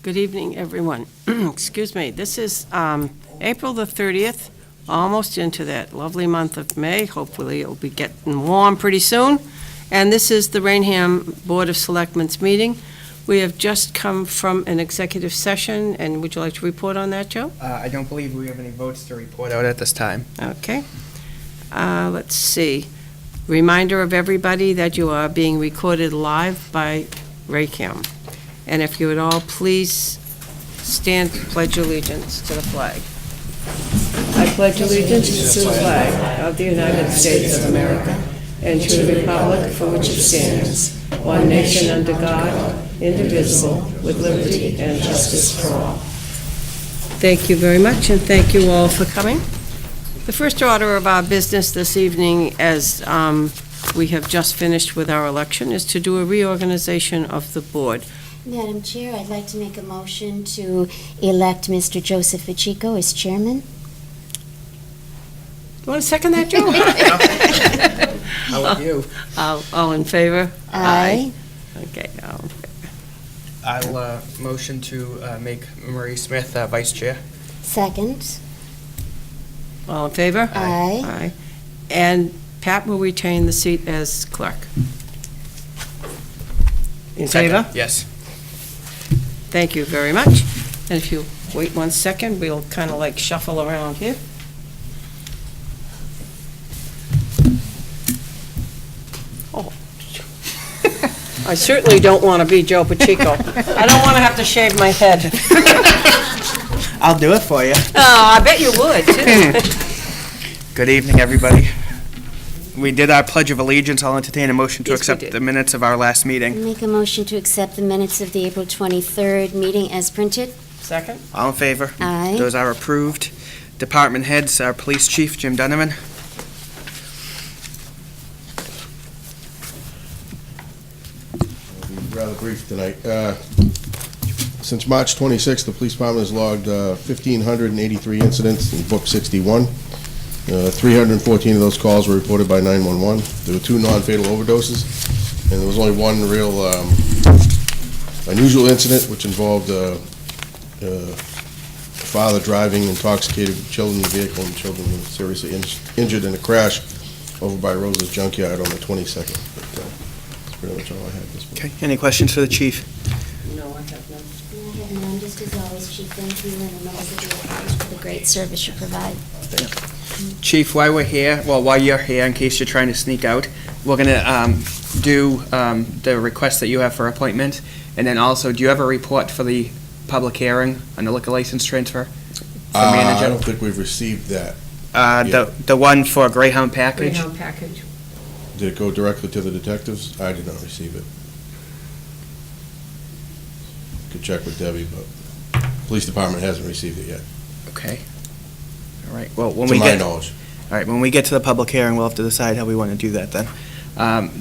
Good evening, everyone. Excuse me. This is April the 30th, almost into that lovely month of May. Hopefully, it'll be getting warm pretty soon. And this is the Raynham Board of Selectmen's meeting. We have just come from an executive session, and would you like to report on that, Joe? I don't believe we have any votes to report out at this time. Okay. Let's see. Reminder of everybody that you are being recorded live by Raynham. And if you would all please stand to pledge allegiance to the flag. I pledge allegiance to the flag of the United States of America and to the republic for which it stands, one nation under God, indivisible, with liberty and justice for all. Thank you very much, and thank you all for coming. The first order of our business this evening, as we have just finished with our election, is to do a reorganization of the board. Madam Chair, I'd like to make a motion to elect Mr. Joseph Pacheco as chairman. You want to second that, Joe? How about you? All in favor? Aye. Okay, all in favor. I'll motion to make Marie Smith vice chair. Second. All in favor? Aye. Aye. And Pat will retain the seat as clerk. In favor? Yes. Thank you very much. And if you wait 1 second, we'll kind of like shuffle around here. Oh. I certainly don't want to be Joe Pacheco. I don't want to have to shave my head. I'll do it for you. Oh, I bet you would, too. Good evening, everybody. We did our Pledge of Allegiance. I'll entertain a motion to Yes, we accept did. the minutes of our last meeting. Make a motion to accept the minutes of the April 23rd meeting as printed. Second? All in favor? Aye. Those are approved. Department heads, our police chief, Jim Donovan. I'll be rather brief tonight. Since March 26th, the police department has logged 1,583 incidents and booked 61. 314 of those calls were reported by 911. There were 2 non-fatal overdoses, and there was only one real unusual incident, which involved a father driving intoxicated children in the vehicle, and children were seriously injured in a crash over by Rose's Junkyard on the 22nd. But, that's pretty much all I had this morning. Okay, any questions for the chief? No, I have none. I have none, just as always, Chief, thank you and the members of the audience for the great service you provide. Chief, while you're here, in case you're trying to sneak out, we're gonna do the request that you have for appointment, and then also, do you have a report for the public hearing on the liquor license transfer? For I manager? don't think we've received that. The one for Greyhound package? Greyhound package. Did it go directly to the detectives? I did not receive it. Could check with Debbie, but police department hasn't received it yet, Okay. All right, well, when to we my get, knowledge. all right, when we get to the public hearing, we'll have to decide how we want to do that then.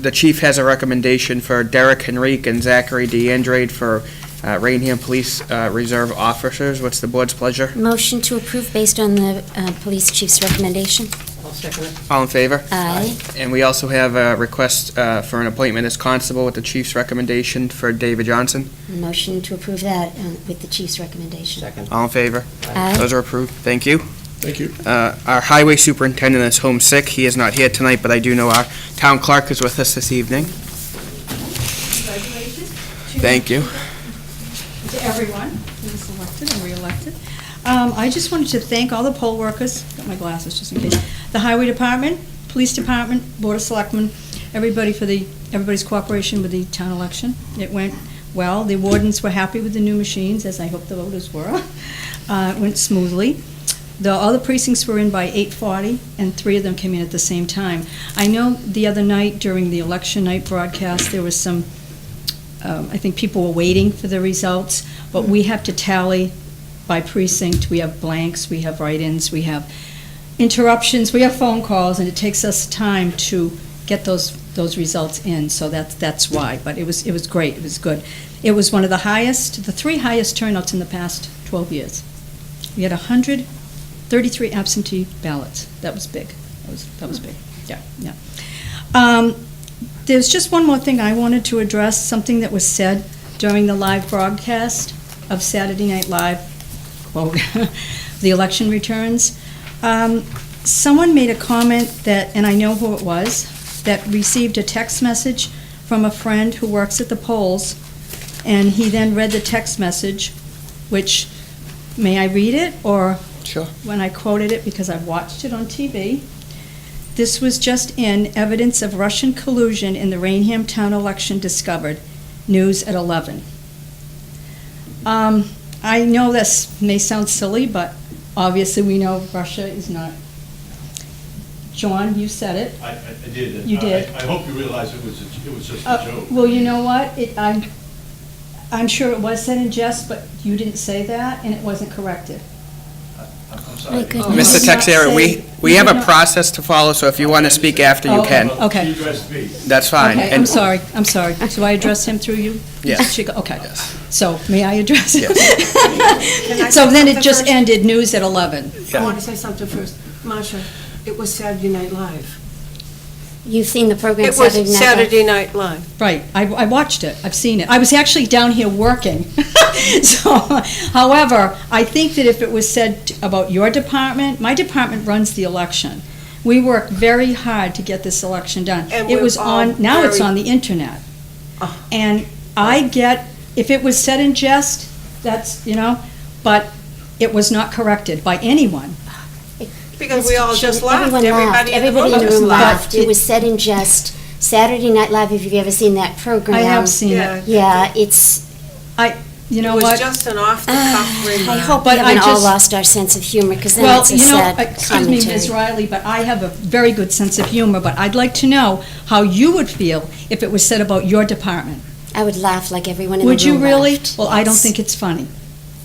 The chief has a recommendation for Derek Henrique and Zachary DeAndrade for Raynham Police Reserve Officers. What's the board's pleasure? Motion to approve based on the police chief's recommendation. I'll second it. All in favor? Aye. And we also have a request for an appointment as constable with the chief's recommendation for David Johnson. Motion to approve that with the chief's recommendation. Second. All in favor? Aye. Those are approved. Thank you. Thank you. Our highway superintendent is homesick. He is not here tonight, but I do know our town clerk is with us this evening. Congratulations. Thank you. To everyone who was elected and re-elected. I just wanted to thank all the poll workers, got my glasses just in case, the highway department, police department, board of selectmen, everybody for everybody's cooperation with the town election. It went well. The wardens were happy with the new machines, as I hope the voters were. It went smoothly. The other precincts were in by 8:40, and 3 of them came in at the same time. I know the other night during the election night broadcast, there was some, I think people were waiting for the results, but we have to tally by precinct. We have blanks, we have write-ins, we have interruptions, we have phone calls, and it takes us time to get those results in, so that's why. But it was great, it was good. It was one of the highest, the 3 highest turnouts in the past 12 years. We had 133 absentee ballots. That was big. That was big. Yeah. there's just one more thing I wanted to address, something that was said during the live broadcast of Saturday Night Live, quote, the election returns. Someone made a comment that, and I know who it was, that received a text message from a friend who works at the polls, and he then read the text message, which, may I read it, or Sure. when I quoted it, because I've watched it on TV. This was just in, evidence of Russian collusion in the Raynham town election discovered, news at 11. I know this may sound silly, but obviously we know Russia is not. John, you said it. I did. and You did. I hope you realize it was just a joke. Well, you know what? I'm sure it was said in jest, but you didn't say that, and it wasn't corrected. I'm My sorry. goodness. Mr. Texera, we have a process to follow, so if you want to speak after, you can. Okay. You addressed me. That's fine. Okay, And- I'm sorry. Do I address him through you? Yes. Mr. Chico? Okay. So, may I address him? Can I So say then it something just first? ended, news at 11. I want to say something first. Marcia, it was Saturday Night Live. You've seen the program It was Saturday Night Live? Saturday Night Live. Right, I watched it, I've seen it. I was actually down here working. So, however, I think that if it was said about your department, my department runs the election. We work very hard to get this election done. And It we're was all on, now it's very- on the internet. Oh. And I get, if it was said in jest, that's, but it was not corrected by anyone. Because we all just Everyone laughed. laughed. Everybody in the Everybody room in the just room laughed. laughed. It was said in jest. Saturday Night Live, if you've ever seen that program. I have seen Yeah. it. Yeah, it's, You know It was what? just an off-the-cuff I remark. hope But we I haven't all just- lost our sense of humor, because then Well, it's a sad excuse me, Ms. commentary. Riley, but I have a very good sense of humor, but I'd like to know how you would feel if it was said about your department. I would laugh like everyone in the room Would you really? laughed. Well, I don't Yes. think it's funny.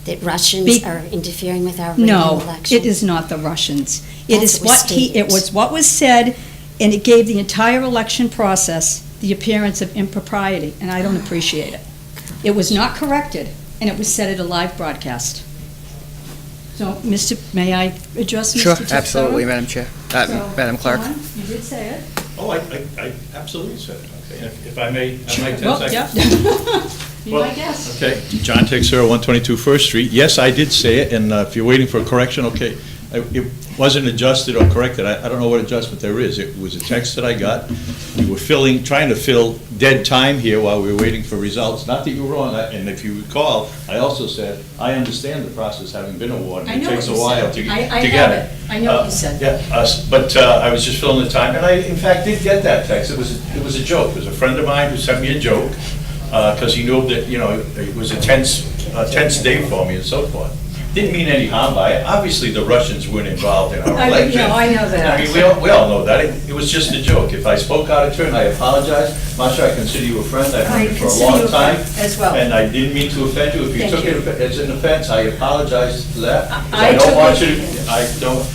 That Russians Be- are interfering with our Raynham No, election. it is not the Russians. It That's is what was what he, it stated. was what was said, and it gave the entire election process the appearance of impropriety, and I don't appreciate it. It was not corrected, and it was said at a live broadcast. So, may I address Mr. Sure, Texera? absolutely, Madam Chair, So, Madam Clerk. John, you did say it. Oh, I absolutely said it. Okay, if I may, 10 Well, seconds. yeah. Be Well, my guest. Okay, John Texera, 122 First Street. Yes, I did say it, and if you're waiting for a correction, okay. It wasn't adjusted or corrected. I don't know what adjustment there is. It was a text that I got. We were trying to fill dead time here while we were waiting for results. Not that you were wrong, and if you recall, I also said, I understand the process having been awarded. I know It takes a what you while said. to I get have it. it. I know what you said. Yeah, but I was just filling the time, and I, in fact, did get that text. It was a joke. It was a friend of mine who sent me a joke, because he knew that, it was a tense day for me and so forth. Didn't mean any harm by it. Obviously, the Russians weren't involved in our election. I know that. I mean, we all know that. It was just a joke. If I spoke out of turn, I apologize. Masha, I consider you a friend. I've known you for a consider you long a time. friend as well. And I didn't mean to offend you. If you Thank took you. it as an offense, I apologize for that. 'Cause I I don't took want it- you to, I don't,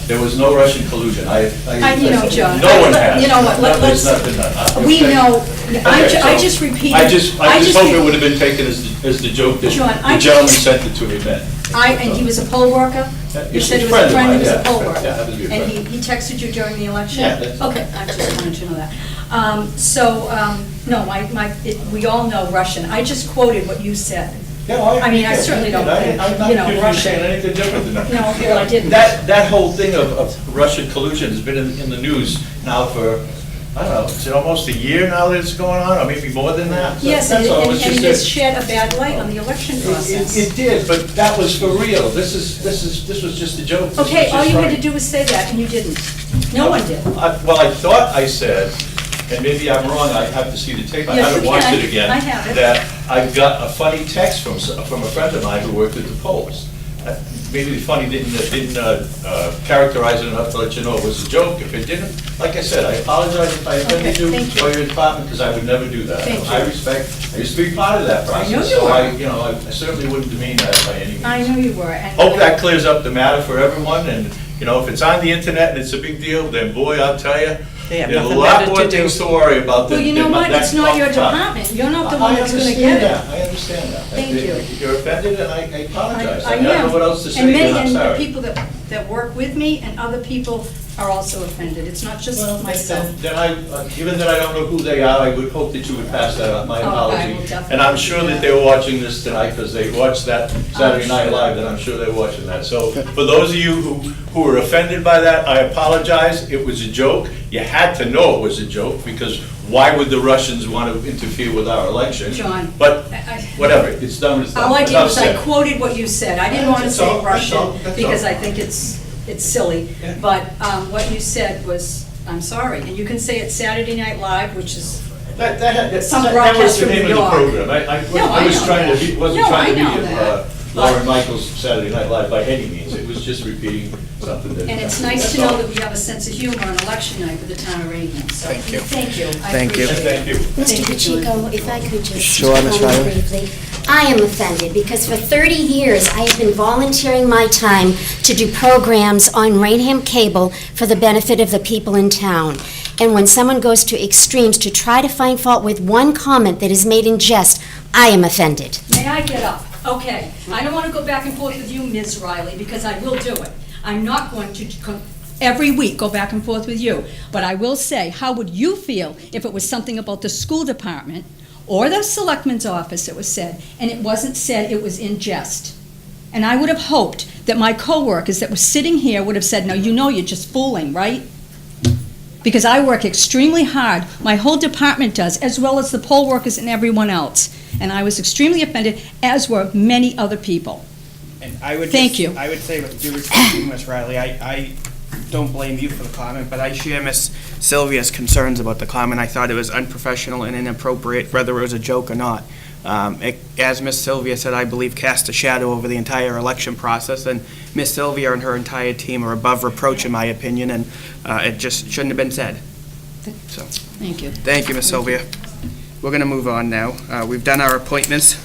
there was no Russian collusion. John, No one has. you know what, There's let's, nothing done. we Okay. know, Okay, I so just repeated. I just hope it re- would have been taken as the joke that John, the gentleman sent it to me then. And he was a poll worker? You He's said a he was a friend of friend, he mine, was a yeah. poll worker? Yeah, happens to be a And friend. he texted you during the election? Yeah, that's- Okay, I just wanted to know that. We all know Russian. I just quoted what you said. Yeah, I mean, I certainly don't think, I'm not you know, accusing you of Russia- saying anything different than that. No, well, I didn't. That whole thing of Russian collusion has been in the news now for, I don't know, is it almost a year now that it's going on, or maybe more than that? So Yes, and that's all. It's it just has that- shed a bad light on the election process. It did, but that was for real. This was just a joke. This was Okay, all just you had funny. to do was say that, and you didn't. No one did. Well, I thought I said, and maybe I'm wrong, I have to see the tape, I Yes, haven't you watched can. it again. I have it. That I got a funny text from a friend of mine who worked at the polls. Maybe the funny didn't characterize it enough to let you know it was a joke. If it didn't, like I said, I apologize if I offended Okay, you thank you. or your department, because I would never do that. Thank I you. respect, I used to be part of that I know process, you so were. I certainly wouldn't demean that by any means. I know you were. and- Hope that clears up the matter for everyone, and, if it's on the internet and it's a big deal, then boy, I'll tell you, They have there's a nothing lot better more to do. things to worry about than Well, you know what? that It's not your off the top. department. You're not the one that's gonna get it. I understand that. Thank you. You're offended, and I apologize. I don't know am. what else to say, And but many, I'm and the sorry. people that work with me and other people are also offended. It's not just Well, myself. then given that I don't know who they are, I would hope that you would pass that on, my Oh, I apology. will definitely And I'm do sure that. that they were watching this tonight, because they watched that Saturday Night Live, and I'm sure they're watching that. So for those of you who were offended by that, I apologize. It was a joke. You had to know it was a joke, because why would the Russians want to interfere with our election? John, But I- whatever, it's done, it's done. all I did Enough was I said. quoted what you said. I didn't want to That's say all, that's all, Russian that's because all. I think it's silly. Yeah. But what you said was, I'm sorry. And you can say it's Saturday Night Live, which is, Some That was broadcast the from name New of the York. program. I was know trying that. to be, wasn't No, trying to I know be that. Lauren Michaels' Saturday Night Live by any means. It was just repeating something that. and it's nice to know that we have a sense of humor on election night for the town of Raynham. So, Thank you. Thank you. I Thank you. appreciate it. Thank you. Mr. Thank you, Julie. Pacheco, if I could just Sure, Ms. comment Riley. briefly. I am offended because for 30 years I have been volunteering my time to do programs on Raynham Cable for the benefit of the people in town. And when someone goes to extremes to try to find fault with one comment that is made in jest, I am offended. May I get up? Okay. I don't want to go back and forth with you, Ms. Riley, because I will do it. I'm not going to every week go back and forth with you. But I will say, how would you feel if it was something about the school department or the selectman's office that was said, and it wasn't said, it was in jest? And I would have hoped that my coworkers that were sitting here would have said, no, you know you're just fooling, right? Because I work extremely hard, my whole department does, as well as the poll workers and everyone else. And I was extremely offended, as were many other people. And I would Thank just- you. I would say with due respect to Ms. Riley, I don't blame you for the comment, but I share Ms. Sylvia's concerns about the comment. I thought it was unprofessional and inappropriate, whether it was a joke or not. As Ms. Sylvia said, I believe cast a shadow over the entire election process, and Ms. Sylvia and her entire team are above reproach, in my opinion, and it just shouldn't have been said. So, Thank you. thank you, Ms. Sylvia. We're going to move on now. We've done our appointments.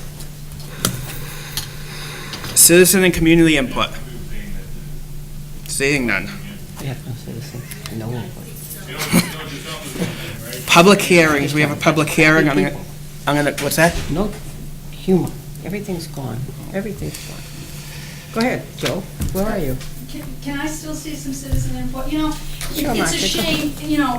Citizen and community input. Seeing none. Public hearings, we have a public hearing. I'm gonna, what's that? No humor. Everything's gone. Everything's gone. Go ahead, Joe. Where are you? Can I still see some citizen input? You know, Sure, it's a Marcia, go shame,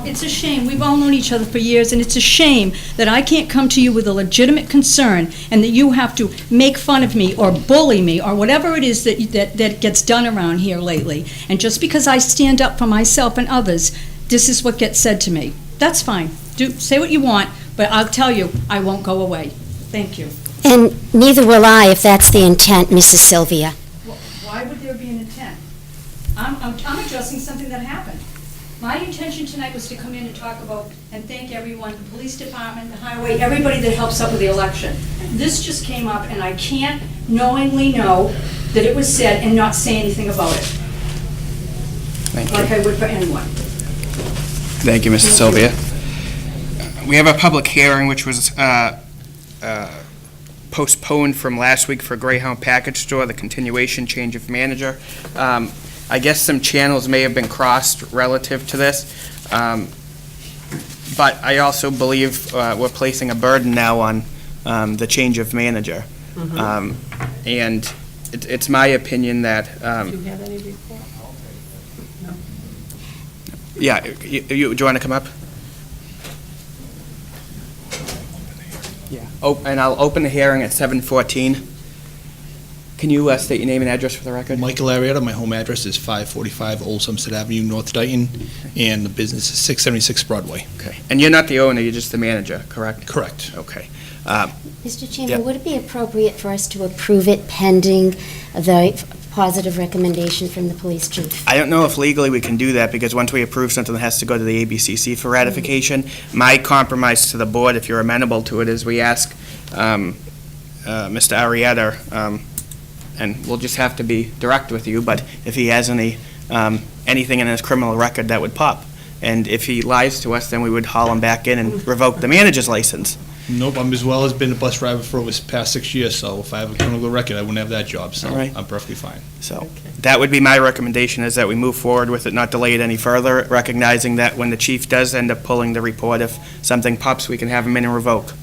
it's a shame. We've all known each other for years, and it's a shame that I can't come to you with a legitimate concern and that you have to make fun of me or bully me or whatever it is that gets done around here lately. And just because I stand up for myself and others, this is what gets said to me. That's fine. Say what you want, but I'll tell you, I won't go away. Thank you. And neither will I if that's the intent, Mrs. Sylvia. Why would there be an intent? I'm addressing something that happened. My intention tonight was to come in and talk about and thank everyone, the police department, the highway, everybody that helps up with the election. This just came up, and I can't knowingly know that it was said and not say anything about it, Thank like you. I would for anyone. Thank you, Mrs. Sylvia. We have a public hearing which was postponed from last week for Greyhound Package Store, the continuation change of manager. I guess some channels may have been crossed relative to this, but I also believe we're placing a burden now on the change of manager. And it's my opinion that, Do you have any report? yeah, do you want to come up? Yeah. Oh, and I'll open the hearing at 7:14. Can you state your name and address for the record? Michael Arietta, my home address is 545 Old Somerset Avenue, North Dayton, and the business is 676 Broadway. Okay. And you're not the owner, you're just the manager, correct? Correct. Okay. Mr. Chairman, Yep. would it be appropriate for us to approve it pending the positive recommendation from the police chief? I don't know if legally we can do that, because once we approve something, it has to go to the ABCC for ratification. My compromise to the board, if you're amenable to it, is we ask Mr. Arietta, and we'll just have to be direct with you, but if he has anything in his criminal record that would pop. And if he lies to us, then we would haul him back in and revoke the manager's license. Nope, I'm as well as been a bus driver for over the past 6 years, so if I have a criminal record, I wouldn't have that job, so All right. I'm perfectly fine. So that would be my recommendation, is that we move forward with it, not delay it any further, recognizing that when the chief does end up pulling the report, if something pops, we can have him in and revoke.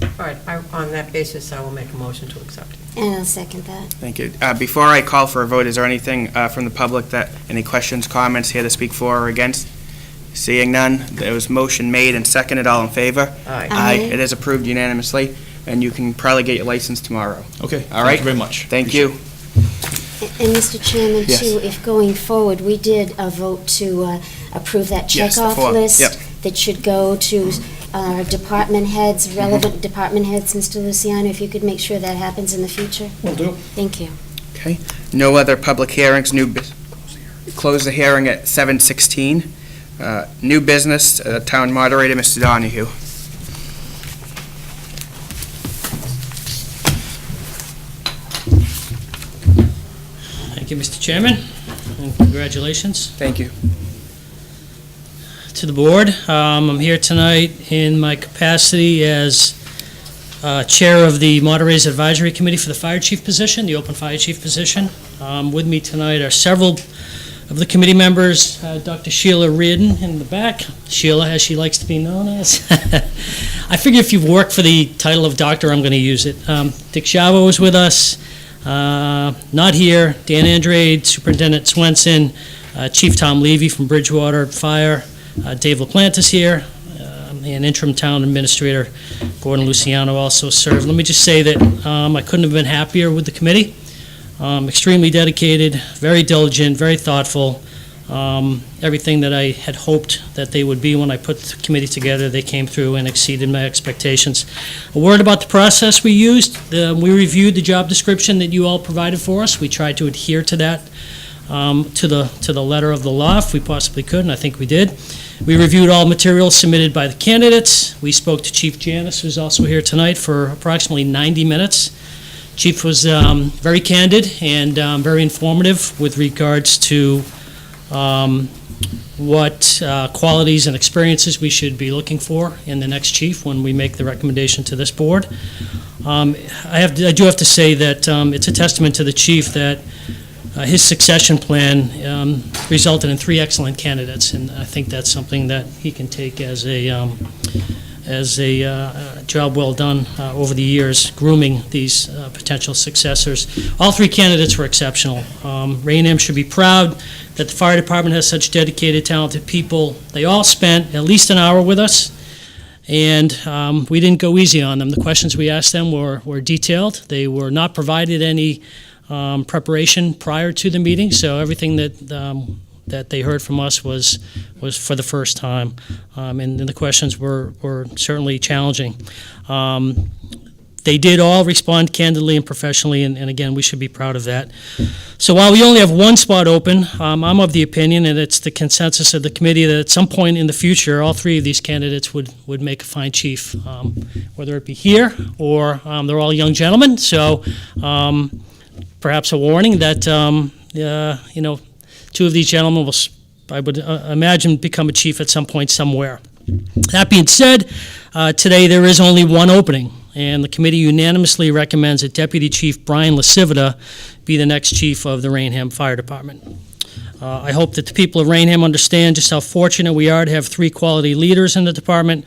All right, on that basis, I will make a motion to accept it. And I'll second that. Thank you. Before I call for a vote, is there anything from the public any questions, comments here to speak for or against? Seeing none, there was motion made and seconded. All in favor? Aye. Aye. It is approved unanimously, and you can probably get your license tomorrow. Okay, All right. thank you very much. Thank you. And Mr. Chairman, Yes. too, if going forward, we did vote to approve that Yes, the checkoff form. list Yep. that should go to department heads, relevant department heads, Mr. Luciano, if you could make sure that happens in the future. Will do. Thank you. Okay. No other public hearings, close the hearing at 7:16. New business, Town Moderator, Mr. Donahue. Thank you, Mr. Chairman, and congratulations Thank you. to the board. I'm here tonight in my capacity as Chair of the Moderators Advisory Committee for the Fire Chief position, the open Fire Chief position. With me tonight are several of the committee members, Dr. Sheila Reardon in the back, Sheila, as she likes to be known as. I figure if you've worked for the title of doctor, I'm going to use it. Dick Szabo is with us. Not here, Dan Andrade, Superintendent Swenson, Chief Tom Levy from Bridgewater Fire, Dave LaPlante is here, and Interim Town Administrator Gordon Luciano also served. Let me just say that I couldn't have been happier with the committee. Extremely dedicated, very diligent, very thoughtful. Everything that I had hoped that they would be when I put the committee together, they came through and exceeded my expectations. A word about the process we used. We reviewed the job description that you all provided for us. We tried to adhere to that, to the letter of the law if we possibly could, and I think we did. We reviewed all materials submitted by the candidates. We spoke to Chief Janis, who's also here tonight, for approximately 90 minutes. Chief was very candid and very informative with regards to what qualities and experiences we should be looking for in the next chief when we make the recommendation to this board. I do have to say that it's a testament to the chief that his succession plan resulted in 3 excellent candidates, and I think that's something that he can take as a job well done over the years, grooming these potential successors. All 3 candidates were exceptional. Raynham should be proud that the fire department has such dedicated, talented people. They all spent at least an hour with us, and we didn't go easy on them. The questions we asked them were detailed. They were not provided any preparation prior to the meeting, so everything that they heard from us was for the first time, and the questions were certainly challenging. They did all respond candidly and professionally, and again, we should be proud of that. So while we only have 1 spot open, I'm of the opinion, and it's the consensus of the committee, that at some point in the future, all 3 of these candidates would make a fine chief, whether it be here or they're all young gentlemen. So perhaps a warning that 2 of these gentlemen will, I would imagine, become a chief at some point somewhere. That being said, today there is only 1 opening, and the committee unanimously recommends that Deputy Chief Brian LaCivita be the next chief of the Raynham Fire Department. I hope that the people of Raynham understand just how fortunate we are to have 3 quality leaders in the department.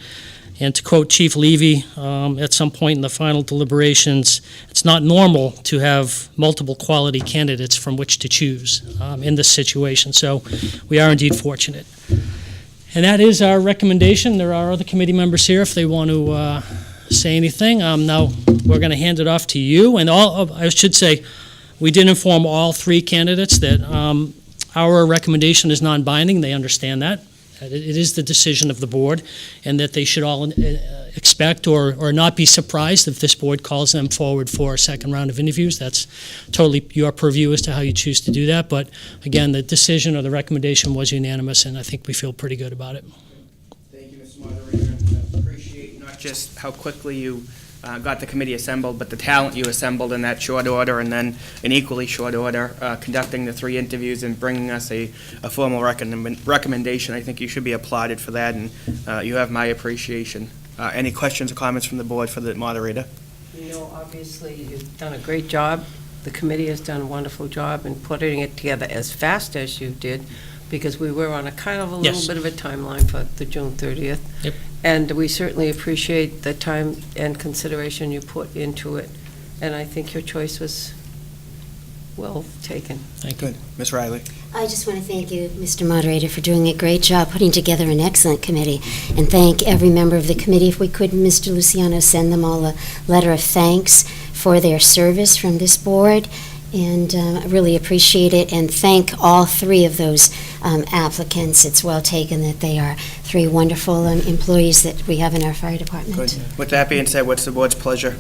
And to quote Chief Levy, at some point in the final deliberations, it's not normal to have multiple quality candidates from which to choose in this situation. So we are indeed fortunate. And that is our recommendation. There are other committee members here if they want to say anything. Now, we're going to hand it off to you. And I should say, we did inform all 3 candidates that our recommendation is non-binding. They understand that. It is the decision of the board, and that they should all expect or not be surprised if this board calls them forward for a second round of interviews. That's totally your purview as to how you choose to do that. But again, the decision or the recommendation was unanimous, and I think we feel pretty good about it. Thank you, Mr. Moderator, and appreciate not just how quickly you got the committee assembled, but the talent you assembled in that short order, and then in equally short order, conducting the 3 interviews and bringing us a formal recommendation. I think you should be applauded for that, and you have my appreciation. Any questions or comments from the board for the moderator? Obviously, you've done a great job. The committee has done a wonderful job in putting it together as fast as you did, because we were on a kind of a little Yes. bit of a timeline for the June 30th. Yep. And we certainly appreciate the time and consideration you put into it. And I think your choice was well taken. Thank you. Good. Ms. Riley? I just want to thank you, Mr. Moderator, for doing a great job putting together an excellent committee, and thank every member of the committee. If we could, Mr. Luciano, send them all a letter of thanks for their service from this board, and I really appreciate it, and thank all three of those applicants. It's well taken that they are three wonderful employees that we have in our fire department. Good. With that being said, what's the board's pleasure?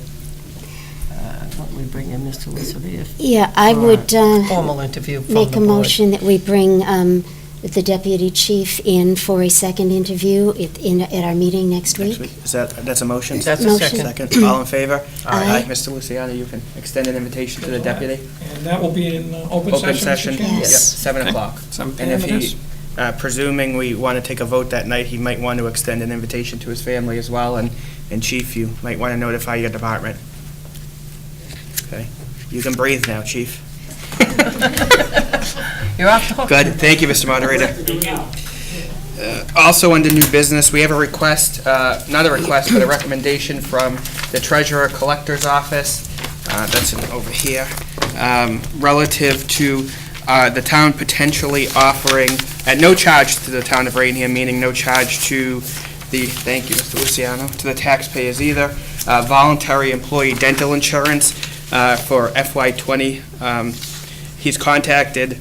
Why don't we bring in Mr. Luciano? Yeah, I would Formal interview from the make a board. motion that we bring the deputy chief in for a second interview at our meeting next week. That's a motion? That's a Motion. second. All in favor? Aye. Mr. Luciano, you can extend an invitation to the deputy. And that will be in open Open session? session? Mr. Chairman? Yep, Yes. 7 o'clock. 7 And if p.m. it he, is? presuming we want to take a vote that night, he might want to extend an invitation to his family as well, and Chief, you might want to notify your department. Okay? You can breathe now, Chief. You're off the hook. Good, thank you, Mr. Moderator. Also, under new business, we have a request, not a request, but a recommendation from the Treasurer Collector's Office, that's over here, relative to the town potentially offering, at no charge to the town of Raynham, meaning no charge to the, thank you, Mr. Luciano, to the taxpayers either, voluntary employee dental insurance for FY20. He's contacted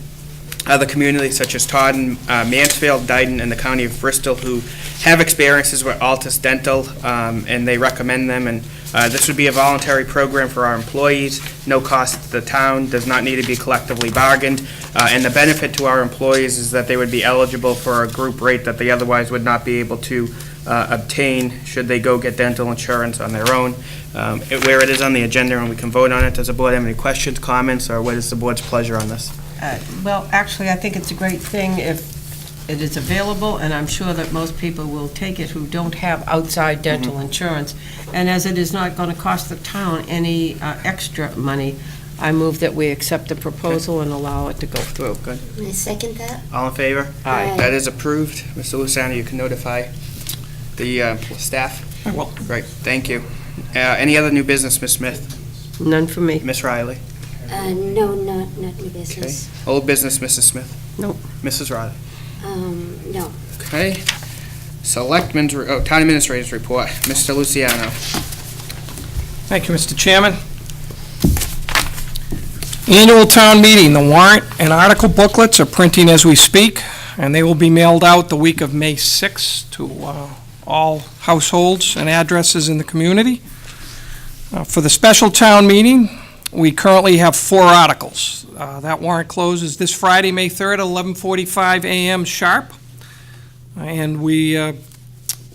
other communities such as Taunton, Mansfield, Dayton, and the county of Bristol who have experiences with Altus Dental, and they recommend them. And this would be a voluntary program for our employees, no cost to the town, does not need to be collectively bargained. And the benefit to our employees is that they would be eligible for a group rate that they otherwise would not be able to obtain should they go get dental insurance on their own. Where it is on the agenda and we can vote on it, does the board have any questions, comments, or what is the board's pleasure on this? Well, actually, I think it's a great thing if it is available, and I'm sure that most people will take it who don't have outside dental insurance. And as it is not going to cost the town any extra money, I move that we accept the proposal and allow it to go through. Good. I second that. All in favor? Aye. That is approved. Mr. Luciano, you can notify the staff. I will. Great, thank you. Any other new business, Ms. Smith? None for me. Ms. Riley? No, not new Okay. business. Old business, Mrs. Smith? Nope. Mrs. Riley? No. Okay. Selectmen's, Town Administrator's Report. Mr. Luciano? Thank you, Mr. Chairman. Annual town meeting, the warrant and article booklets are printing as we speak, and they will be mailed out the week of May 6th to all households and addresses in the community. For the special town meeting, we currently have 4 articles. That warrant closes this Friday, May 3rd, at 11:45 a.m. sharp, and we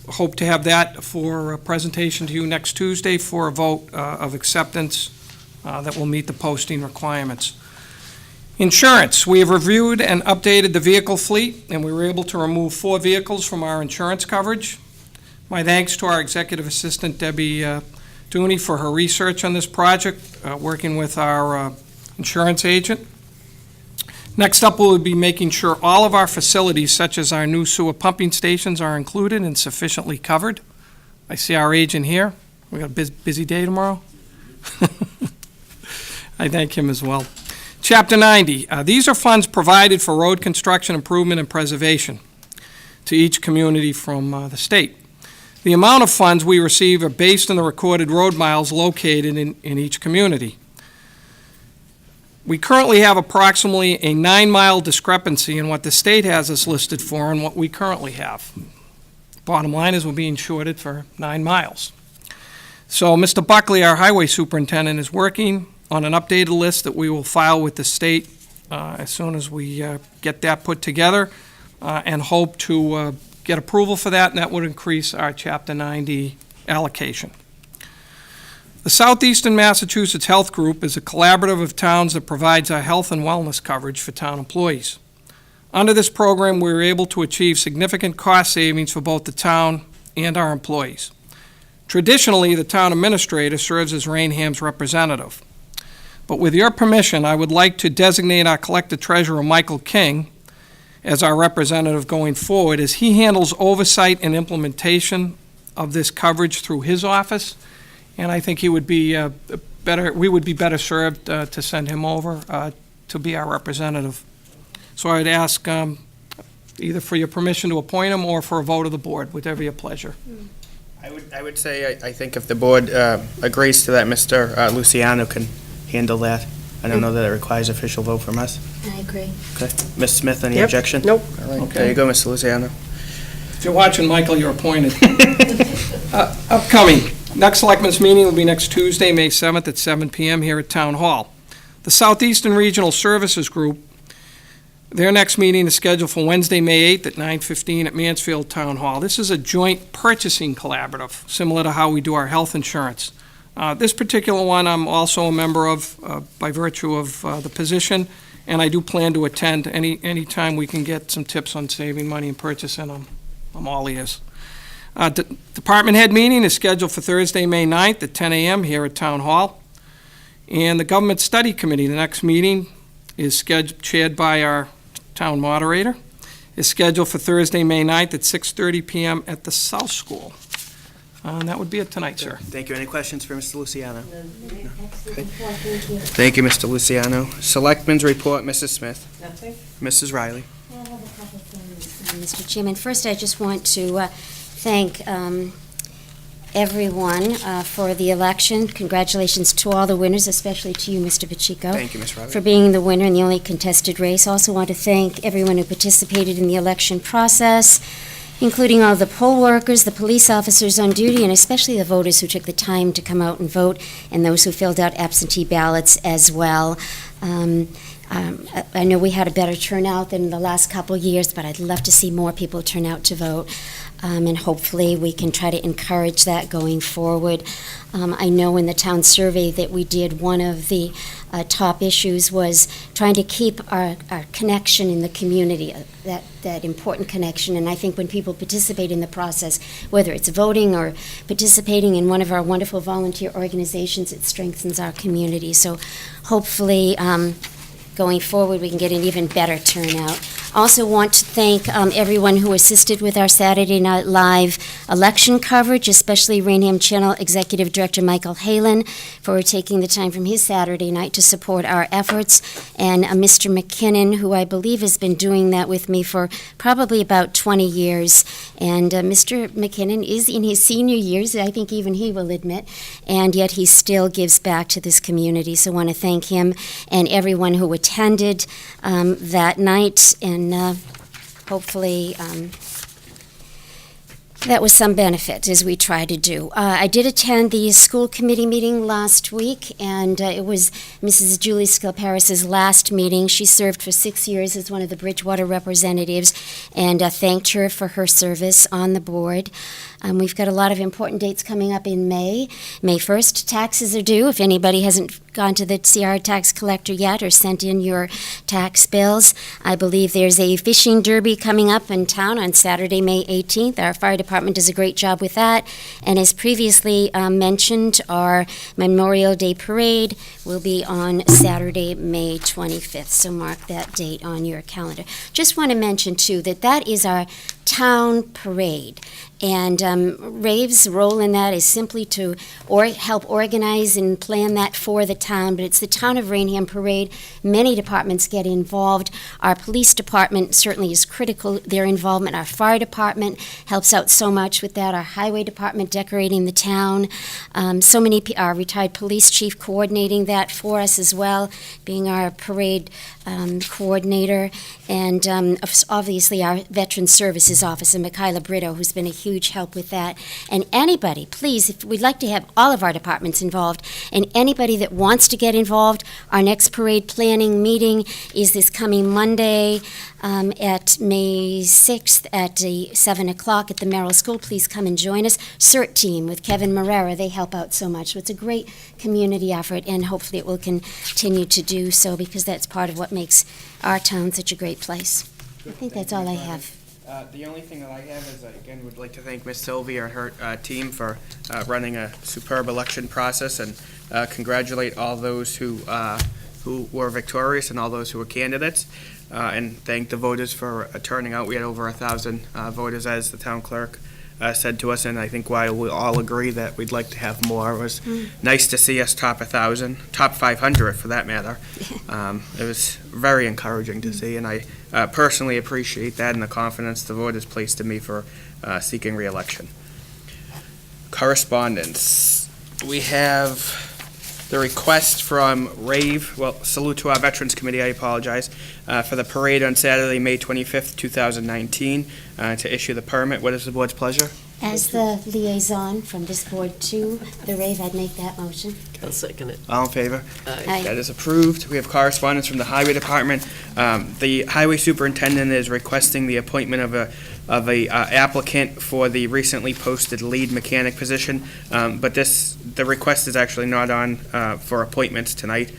hope to have that for a presentation to you next Tuesday for a vote of acceptance that will meet the posting requirements. Insurance, we have reviewed and updated the vehicle fleet, and we were able to remove 4 vehicles from our insurance coverage. My thanks to our Executive Assistant, Debbie Dooney, for her research on this project, working with our insurance agent. Next up, we'll be making sure all of our facilities, such as our new sewer pumping stations, are included and sufficiently covered. I see our agent here. We got a busy day tomorrow. I thank him as well. Chapter 90, these are funds provided for road construction, improvement, and preservation to each community from the state. The amount of funds we receive are based on the recorded road miles located in each community. We currently have approximately a 9-mile discrepancy in what the state has us listed for and what we currently have. Bottom line is we're being shorted for 9 miles. So Mr. Buckley, our highway superintendent, is working on an updated list that we will file with the state as soon as we get that put together, and hope to get approval for that, and that would increase our Chapter 90 allocation. The Southeastern Massachusetts Health Group is a collaborative of towns that provides our health and wellness coverage for town employees. Under this program, we were able to achieve significant cost savings for both the town and our employees. Traditionally, the town administrator serves as Raynham's representative. But with your permission, I would like to designate our collector treasurer, Michael King, as our representative going forward, as he handles oversight and implementation of this coverage through his office, and I think he would be we would be better served to send him over to be our representative. So I'd ask either for your permission to appoint him or for a vote of the board, whatever your pleasure. I would say, I think if the board agrees to that, Mr. Luciano can handle that. I don't know that it requires official vote from us. I agree. Okay. Ms. Smith, any Yep. objection? Nope. All right. Okay. There you go, Mr. Luciano. If you're watching, Michael, you're appointed. Upcoming, next Selectmen's meeting will be next Tuesday, May 7th at 7 PM here at Town Hall. The Southeastern Regional Services Group, their next meeting is scheduled for Wednesday, May 8th at 9:15 at Mansfield Town Hall. This is a joint purchasing collaborative, similar to how we do our health insurance. This particular one I'm also a member of by virtue of the position, and I do plan to attend any time we can get some tips on saving money and purchasing. I'm all ears. Department head meeting is scheduled for Thursday, May 9th at 10 a.m. here at Town Hall. And the Government Study Committee, the next meeting is chaired by our town moderator, is scheduled for Thursday, May 9th at 6:30 p.m. at the South School. And that would be it tonight, sir. Thank you. Any questions for Mr. Luciano? Excellent. Thank you. Thank you, Mr. Luciano. Selectmen's report, Mrs. Smith. Nothing? Mrs. Riley. I have a couple things, Mr. Chairman. First, I just want to thank everyone for the election. Congratulations to all the winners, especially to you, Mr. Pacheco. Thank you, Ms. Riley. For being the winner in the only contested race. Also want to thank everyone who participated in the election process, including all the poll workers, the police officers on duty, and especially the voters who took the time to come out and vote, and those who filled out absentee ballots as well. I know we had a better turnout than the last couple years, but I'd love to see more people turn out to vote, and hopefully we can try to encourage that going forward. I know in the town survey that we did, one of the top issues was trying to keep our connection in the community, that important connection. And I think when people participate in the process, whether it's voting or participating in one of our wonderful volunteer organizations, it strengthens our community. So hopefully, going forward, we can get an even better turnout. Also want to thank everyone who assisted with our Saturday Night Live election coverage, especially Raynham Channel Executive Director Michael Halen for taking the time from his Saturday night to support our efforts, and Mr. McKinnon, who I believe has been doing that with me for probably about 20 years. And Mr. McKinnon is in his senior years, I think even he will admit, and yet he still gives back to this community. So I want to thank him and everyone who attended that night, and hopefully that was some benefit, as we try to do. I did attend the school committee meeting last week, and it was Mrs. Julie Skilparis's last meeting. She served for 6 years as one of the Bridgewater representatives, and thanked her for her service on the board. We've got a lot of important dates coming up in May. May 1st, taxes are due. If anybody hasn't gone to the CR tax collector yet or sent in your tax bills, I believe there's a fishing derby coming up in town on Saturday, May 18th. Our fire department does a great job with that. And as previously mentioned, our Memorial Day parade will be on Saturday, May 25th. So mark that date on your calendar. Just want to mention, too, that is our town parade. And Rave's role in that is simply to help organize and plan that for the town, but it's the Town of Raynham Parade. Many departments get involved. Our police department certainly is critical, their involvement. Our fire department helps out so much with that. Our highway department decorating the town. Our retired police chief coordinating that for us as well, being our parade coordinator. And obviously our Veteran Services Officer, Michaela Brito, who's been a huge help with that. And anybody, please, if we'd like to have all of our departments involved, and anybody that wants to get involved, our next parade planning meeting is this coming Monday at May 6th at 7 o'clock at the Merrill School. Please come and join us. CERT team with Kevin Marrera, they help out so much. So it's a great community effort, and hopefully it will continue to do so, because that's part of what makes our town such a great place. I think that's all I have. The only thing that I have is, again, would like to thank Ms. Sylvia and her team for running a superb election process, and congratulate all those who were victorious and all those who were candidates, and thank the voters for turning out. We had over 1,000 voters, as the town clerk said to us, and I think why we all agree that we'd like to have more. It was nice to see us top 1,000, top 500 for that matter. It was very encouraging to see, and I personally appreciate that and the confidence the board has placed in me for seeking re-election. Correspondence. We have the request from RAVE, well, salute to our Veterans Committee, I apologize, for the parade on Saturday, May 25th, 2019, to issue the permit. What is the board's pleasure? As the liaison from this board to the rave, I'd make that motion. I'll second it. All in favor? Aye. That is approved. We have correspondence from the Highway Department. The Highway Superintendent is requesting the appointment of a applicant for the recently posted lead mechanic position, but the request is actually not on for appointments tonight.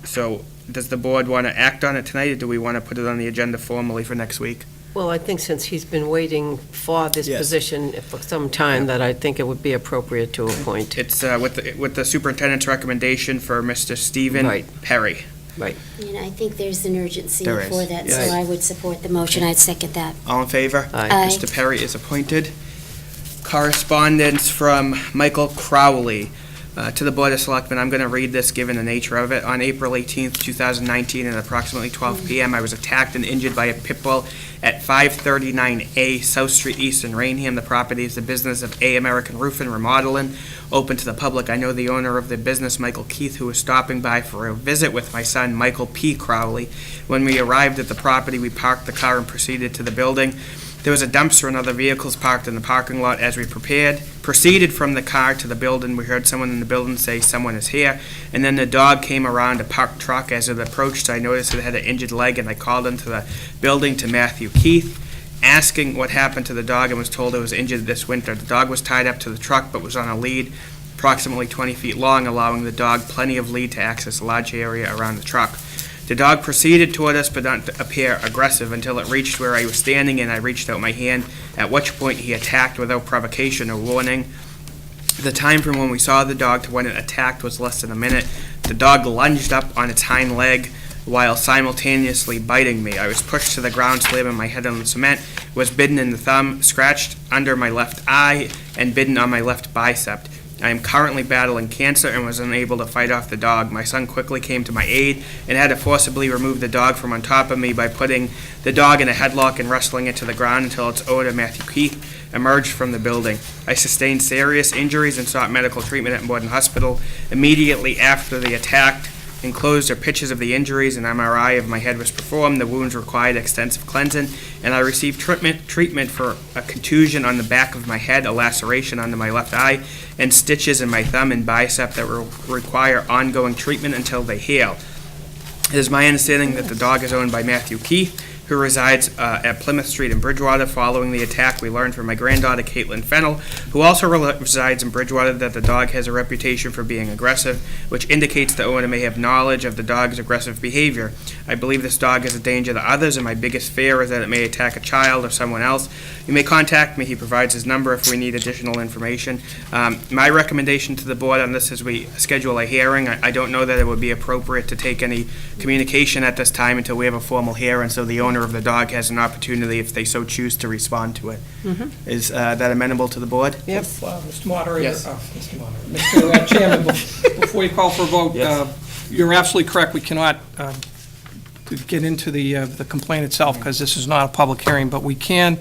So does the board want to act on it tonight, or do we want to put it on the agenda formally for next week? Well, I think since he's been waiting for this Yes. position for some time, that I think it would be appropriate to appoint. It's with the superintendent's recommendation for Mr. Stephen Right. Perry. And I think there's an urgency There is, for that, so yes. I would support the motion. I'd second that. All in favor? Aye. Aye. Mr. Perry is appointed. Correspondence from Michael Crowley to the Board of Selectmen. I'm going to read this given the nature of it. On April 18th, 2019, at approximately 12 p.m., I was attacked and injured by a pit bull at 539A South Street East in Raynham. The property is the business of A American Roofing Remodeling, open to the public. I know the owner of the business, Michael Keith, who was stopping by for a visit with my son, Michael P. Crowley. When we arrived at the property, we parked the car and proceeded to the building. There was a dumpster and other vehicles parked in the parking lot. As we proceeded from the car to the building, we heard someone in the building say, "Someone is here." And then the dog came around a parked truck. As it approached, I noticed it had an injured leg, and I called into the building to Matthew Keith, asking what happened to the dog, and was told it was injured this winter. The dog was tied up to the truck, but was on a lead approximately 20 feet long, allowing the dog plenty of lead to access a large area around the truck. The dog proceeded toward us, but did not appear aggressive until it reached where I was standing, and I reached out my hand, at which point he attacked without provocation or warning. The time from when we saw the dog to when it attacked was less than a minute. The dog lunged up on its hind leg while simultaneously biting me. I was pushed to the ground, slamming my head on the cement, was bitten in the thumb, scratched under my left eye, and bitten on my left bicep. I am currently battling cancer and was unable to fight off the dog. My son quickly came to my aid and had to forcibly remove the dog from on top of me by putting the dog in a headlock and wrestling it to the ground until its owner, Matthew Keith, emerged from the building. I sustained serious injuries and sought medical treatment at Morden Hospital. Immediately after the attack, enclosed are pictures of the injuries. An MRI of my head was performed. The wounds required extensive cleansing, and I received treatment for a contusion on the back of my head, a laceration under my left eye, and stitches in my thumb and bicep that will require ongoing treatment until they heal. It is my understanding that the dog is owned by Matthew Keith, who resides at Plymouth Street in Bridgewater. Following the attack, we learned from my granddaughter, Caitlin Fennell, who also resides in Bridgewater, that the dog has a reputation for being aggressive, which indicates the owner may have knowledge of the dog's aggressive behavior. I believe this dog is a danger to others, and my biggest fear is that it may attack a child or someone else. You may contact me. He provides his number if we need additional information. My recommendation to the board on this is we schedule a hearing. I don't know that it would be appropriate to take any communication at this time until we have a formal hearing, so the owner of the dog has an opportunity, if they so choose, to respond to it. Is that amenable to the board? Yep. Mr. Moderator, Yes. Mr. Chairman, before you call for a vote, Yes. you're absolutely correct. We cannot get into the complaint itself because this is not a public hearing, but we can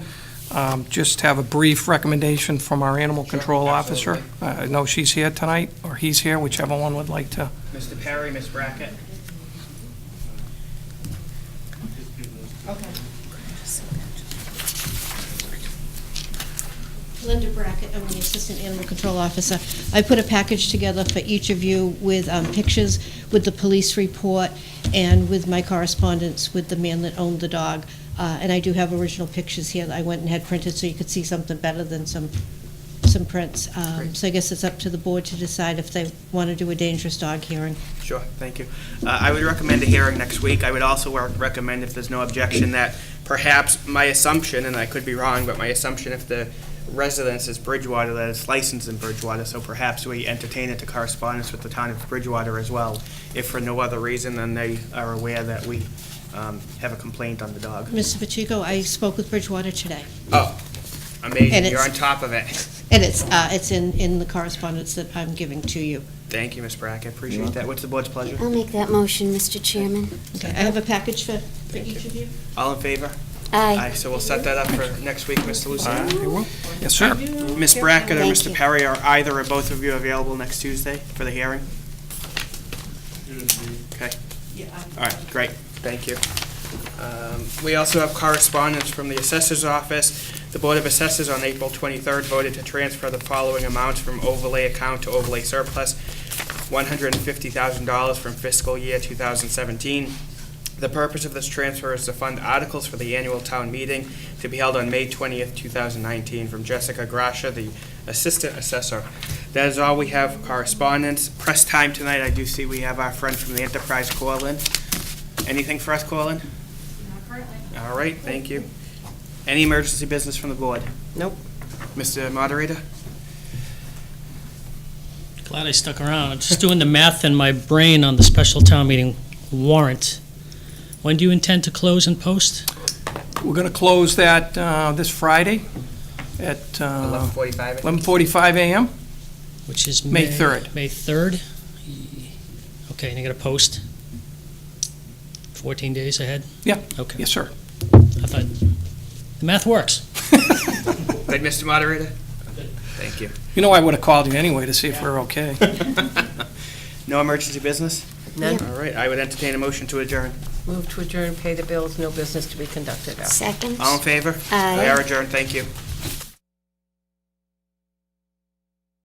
just have a brief recommendation from our animal control officer. I know she's here tonight, or he's here, whichever one would like to. Mr. Perry, Ms. Brackett? Linda Brackett, I'm the Assistant Animal Control Officer. I put a package together for each of you with pictures, with the police report, and with my correspondence with the man that owned the dog. And I do have original pictures here that I went and had printed so you could see something better than some prints. So I guess it's up to the board to decide if they want to do a dangerous dog hearing. Sure, thank you. I would recommend a hearing next week. I would also recommend, if there's no objection, that perhaps my assumption, and I could be wrong, but my assumption, if the residence is Bridgewater, that it's licensed in Bridgewater, so perhaps we entertain it to correspondence with the town of Bridgewater as well, if for no other reason than they are aware that we have a complaint on the dog. Mr. Pacheco, I spoke with Bridgewater today. Oh, Amazing, And you're on it's- top of it. And it's in the correspondence that I'm giving to you. Thank you, Ms. Brack, I appreciate that. What's the board's pleasure? I'll make that motion, Mr. Chairman. Okay, I have a package for each of you. All in favor? Aye. Aye, so we'll set that up for next week, Mr. Luciano. I will. Yes, sir. Ms. Brackett or Thank Mr. you. Perry, are either or both of you available next Tuesday for the hearing? Okay, all right, great, thank you. We also have correspondence from the Assessor's Office. The Board of Assessors on April 23rd voted to transfer the following amounts from overlay account to overlay surplus, $150,000 from fiscal year 2017. The purpose of this transfer is to fund articles for the annual town meeting to be held on May 20th, 2019, from Jessica Gracia, the Assistant Assessor. That is all we have for correspondence. Press time tonight, I do see we have our friend from the Enterprise, Corlin. Anything for us, Corlin? Not currently. All right, thank you. Any emergency business from the board? Nope. Mr. Moderator? Glad I stuck around. I'm just doing the math in my brain on the special town meeting warrant. When do you intend to close and post? We're going to close that this Friday at 11:45. 11:45 a.m. Which is May 3rd. May 3rd? Okay, and you got to post 14 days ahead? Yeah. Okay. Yes, sir. I thought, the math works. Good, Mr. Moderator? Thank you. You know, I would have called you anyway to see if we're okay. No emergency business? None. All right, I would entertain a motion to adjourn. Move to adjourn, pay the bills, no business to be conducted after. Second? All in favor? Aye. We are adjourned, thank you.